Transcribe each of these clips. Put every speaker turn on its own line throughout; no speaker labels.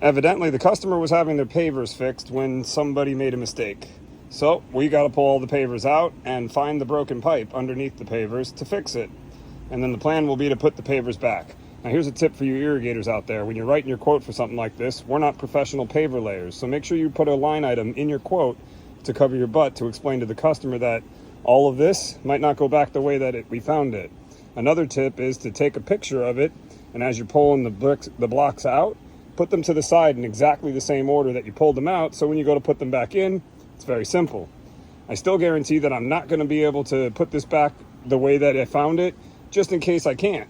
Evidently, the customer was having their pavers fixed when somebody made a mistake. So we got to pull all the pavers out and find the broken pipe underneath the pavers to fix it. And then the plan will be to put the pavers back. Now here's a tip for you irrigators out there. When you're writing your quote for something like this, we're not professional paver layers. So make sure you put a line item in your quote to cover your butt to explain to the customer that all of this might not go back the way that we found it. Another tip is to take a picture of it, and as you're pulling the blocks out, put them to the side in exactly the same order that you pulled them out, so when you go to put them back in, it's very simple. I still guarantee that I'm not going to be able to put this back the way that I found it, just in case I can't.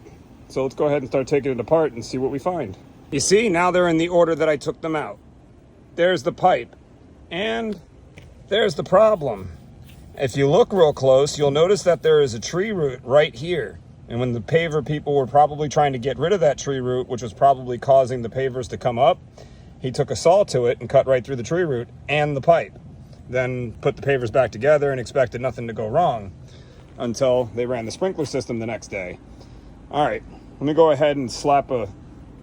So let's go ahead and start taking it apart and see what we find. You see, now they're in the order that I took them out. There's the pipe, and there's the problem. If you look real close, you'll notice that there is a tree root right here. And when the paver people were probably trying to get rid of that tree root, which was probably causing the pavers to come up, he took a saw to it and cut right through the tree root and the pipe. Then put the pavers back together and expected nothing to go wrong until they ran the sprinkler system the next day. All right, let me go ahead and slap a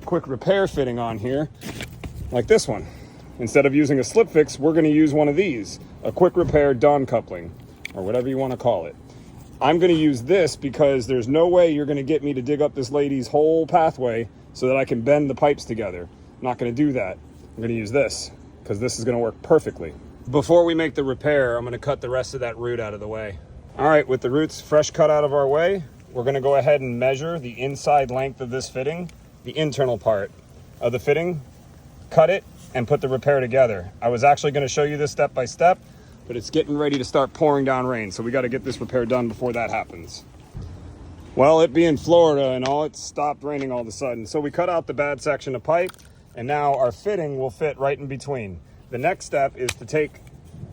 quick repair fitting on here, like this one. Instead of using a slip fix, we're going to use one of these, a quick repair Dawn coupling, or whatever you want to call it. I'm going to use this because there's no way you're going to get me to dig up this lady's whole pathway so that I can bend the pipes together. I'm not going to do that. I'm going to use this because this is going to work perfectly. Before we make the repair, I'm going to cut the rest of that root out of the way. All right, with the roots fresh cut out of our way, we're going to go ahead and measure the inside length of this fitting, the internal part of the fitting, cut it, and put the repair together. I was actually going to show you this step by step, but it's getting ready to start pouring down rain, so we got to get this repair done before that happens. Well, it being Florida and all, it stopped raining all of a sudden, so we cut out the bad section of pipe, and now our fitting will fit right in between. The next step is to take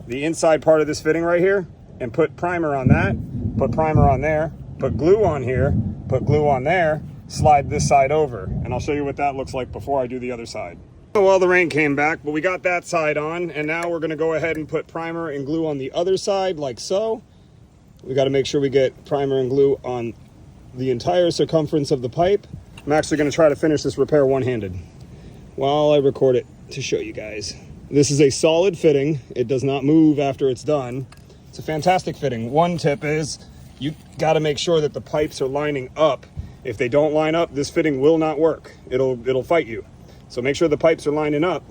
the inside part of this fitting right here and put primer on that, put primer on there, put glue on here, put glue on there, slide this side over, and I'll show you what that looks like before I do the other side. Well, the rain came back, but we got that side on, and now we're going to go ahead and put primer and glue on the other side, like so. We got to make sure we get primer and glue on the entire circumference of the pipe. I'm actually going to try to finish this repair one-handed while I record it to show you guys. This is a solid fitting. It does not move after it's done. It's a fantastic fitting. One tip is you got to make sure that the pipes are lining up. If they don't line up, this fitting will not work. It'll fight you. So make sure the pipes are lining up,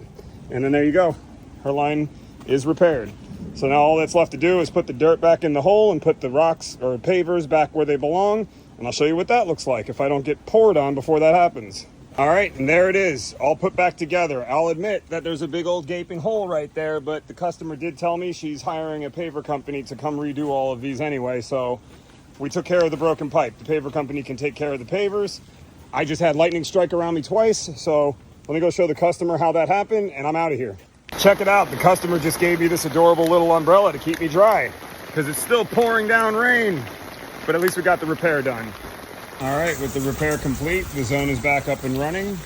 and then there you go. Her line is repaired. So now all that's left to do is put the dirt back in the hole and put the rocks or pavers back where they belong, and I'll show you what that looks like if I don't get poured on before that happens. All right, and there it is, all put back together. I'll admit that there's a big old gaping hole right there, but the customer did tell me she's hiring a paver company to come redo all of these anyway, so we took care of the broken pipe. The paver company can take care of the pavers. I just had lightning strike around me twice, so let me go show the customer how that happened, and I'm out of here. Check it out. The customer just gave me this adorable little umbrella to keep me dry because it's still pouring down rain, but at least we got the repair done. All right, with the repair complete, the zone is back up and running,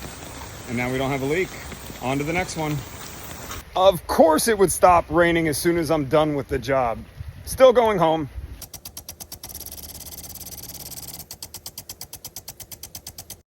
and now we don't have a leak. On to the next one. Of course it would stop raining as soon as I'm done with the job. Still going home.